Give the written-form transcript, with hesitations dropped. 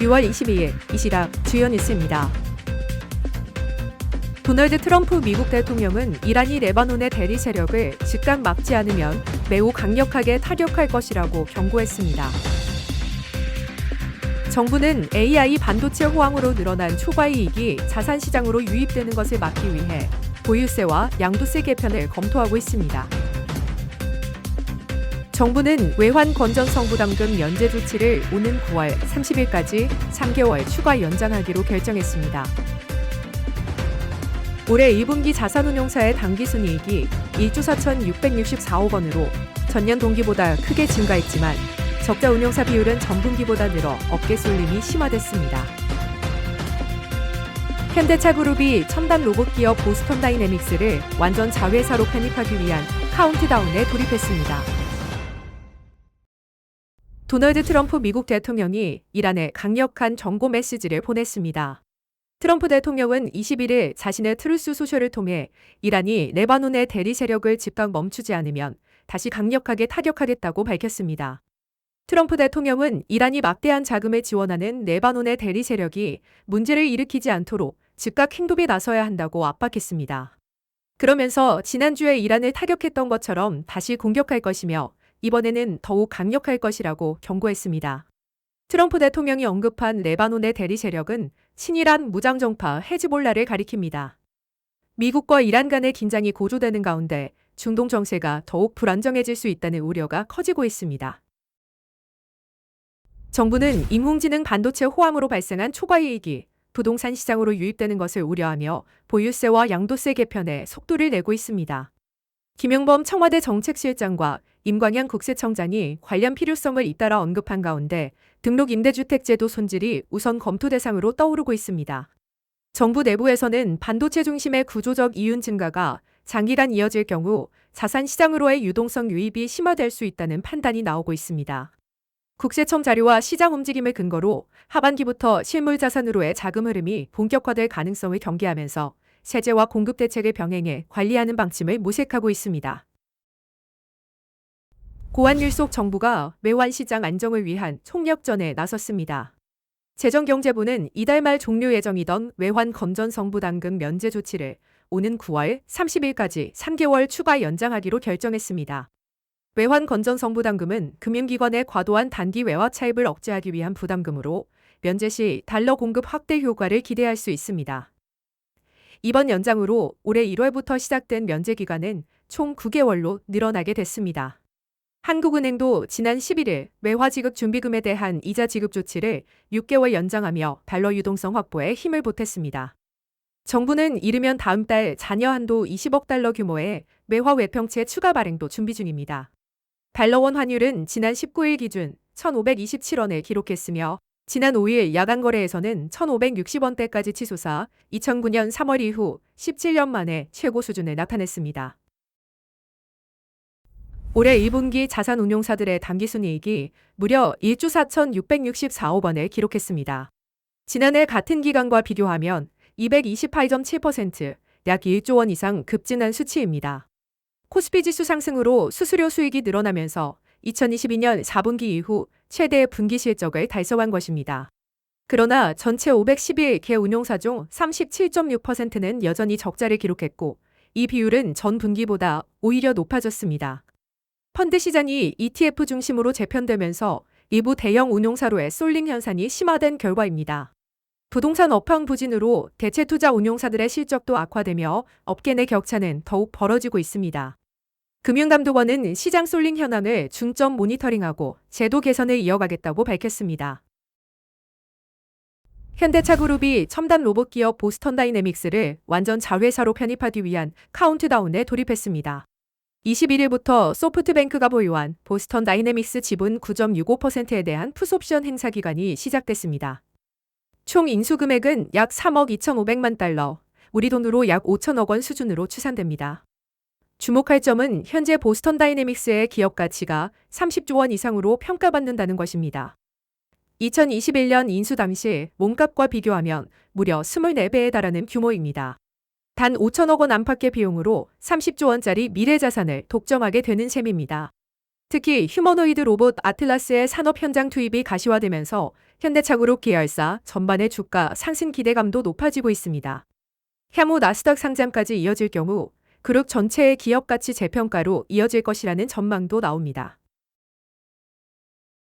6월 22일 이시각 주요 뉴스입니다. 도널드 트럼프 미국 대통령은 이란이 레바논의 대리 세력을 즉각 막지 않으면 매우 강력하게 타격할 것이라고 경고했습니다. 정부는 AI 반도체 호황으로 늘어난 초과 이익이 자산시장으로 유입되는 것을 막기 위해 보유세와 양도세 개편을 검토하고 있습니다. 정부는 외환 건전성 부담금 면제 조치를 오는 9월 30일까지 3개월 추가 연장하기로 결정했습니다. 올해 1분기 자산운용사의 당기순이익이 1조 4,664억 원으로 전년 동기보다 크게 증가했지만 적자 운용사 비율은 전분기보다 늘어 업계 쏠림이 심화됐습니다. 현대차 그룹이 첨단 로봇 기업 보스턴 다이내믹스를 완전 자회사로 편입하기 위한 카운트다운에 돌입했습니다. 도널드 트럼프 미국 대통령이 이란에 강력한 경고 메시지를 보냈습니다. 트럼프 대통령은 21일 자신의 트루스 소셜을 통해 이란이 레바논의 대리 세력을 즉각 멈추지 않으면 다시 강력하게 타격하겠다고 밝혔습니다. 트럼프 대통령은 이란이 막대한 자금을 지원하는 레바논의 대리 세력이 문제를 일으키지 않도록 즉각 행동에 나서야 한다고 압박했습니다. 그러면서 지난주에 이란을 타격했던 것처럼 다시 공격할 것이며 이번에는 더욱 강력할 것이라고 경고했습니다. 트럼프 대통령이 언급한 레바논의 대리 세력은 친이란 무장정파 헤즈볼라를 가리킵니다. 미국과 이란 간의 긴장이 고조되는 가운데 중동 정세가 더욱 불안정해질 수 있다는 우려가 커지고 있습니다. 정부는 인공지능 반도체 호황으로 발생한 초과 이익이 부동산 시장으로 유입되는 것을 우려하며 보유세와 양도세 개편에 속도를 내고 있습니다. 김용범 청와대 정책실장과 임광양 국세청장이 관련 필요성을 잇따라 언급한 가운데 등록 임대주택제도 손질이 우선 검토 대상으로 떠오르고 있습니다. 정부 내부에서는 반도체 중심의 구조적 이윤 증가가 장기간 이어질 경우 자산 시장으로의 유동성 유입이 심화될 수 있다는 판단이 나오고 있습니다. 국세청 자료와 시장 움직임을 근거로 하반기부터 실물 자산으로의 자금 흐름이 본격화될 가능성을 경계하면서 세제와 공급 대책을 병행해 관리하는 방침을 모색하고 있습니다. 고한율속 정부가 외환 시장 안정을 위한 총력전에 나섰습니다. 재정경제부는 이달 말 종료 예정이던 외환 건전성 부담금 면제 조치를 오는 9월 30일까지 3개월 추가 연장하기로 결정했습니다. 외환 건전성 부담금은 금융기관의 과도한 단기 외화 차입을 억제하기 위한 부담금으로 면제 시 달러 공급 확대 효과를 기대할 수 있습니다. 이번 연장으로 올해 1월부터 시작된 면제 기간은 총 9개월로 늘어나게 됐습니다. 한국은행도 지난 11일 외화 지급 준비금에 대한 이자 지급 조치를 6개월 연장하며 달러 유동성 확보에 힘을 보탰습니다. 정부는 이르면 다음 달 잔여 한도 20억 달러 규모의 외화 외평채 추가 발행도 준비 중입니다. 달러원 환율은 지난 19일 기준 1,527원을 기록했으며 지난 5일 야간 거래에서는 1,560원대까지 치솟아 2009년 3월 이후 17년 만에 최고 수준을 나타냈습니다. 올해 1분기 자산운용사들의 당기순이익이 무려 1조 4,664억 원을 기록했습니다. 지난해 같은 기간과 비교하면 228.7%, 약 1조 원 이상 급증한 수치입니다. 코스피 지수 상승으로 수수료 수익이 늘어나면서 2022년 4분기 이후 최대의 분기 실적을 달성한 것입니다. 그러나 전체 511개 운용사 중 37.6%는 여전히 적자를 기록했고 이 비율은 전 분기보다 오히려 높아졌습니다. 펀드 시장이 ETF 중심으로 재편되면서 일부 대형 운용사로의 쏠림 현상이 심화된 결과입니다. 부동산 업황 부진으로 대체 투자 운용사들의 실적도 악화되며 업계 내 격차는 더욱 벌어지고 있습니다. 금융감독원은 시장 쏠림 현황을 중점 모니터링하고 제도 개선을 이어가겠다고 밝혔습니다. 현대차 그룹이 첨단 로봇 기업 보스턴 다이내믹스를 완전 자회사로 편입하기 위한 카운트다운에 돌입했습니다. 21일부터 소프트뱅크가 보유한 보스턴 다이내믹스 지분 9.65%에 대한 풋옵션 행사 기간이 시작됐습니다. 총 인수 금액은 약 3억 2,500만 달러, 우리 돈으로 약 5천억 원 수준으로 추산됩니다. 주목할 점은 현재 보스턴 다이내믹스의 기업 가치가 30조 원 이상으로 평가받는다는 것입니다. 2021년 인수 당시 몸값과 비교하면 무려 24배에 달하는 규모입니다. 단 5천억 원 안팎의 비용으로 30조 원짜리 미래 자산을 독점하게 되는 셈입니다. 특히 휴머노이드 로봇 아틀라스의 산업 현장 투입이 가시화되면서 현대차그룹 계열사 전반의 주가 상승 기대감도 높아지고 있습니다. 향후 나스닥 상장까지 이어질 경우 그룹 전체의 기업 가치 재평가로 이어질 것이라는 전망도 나옵니다.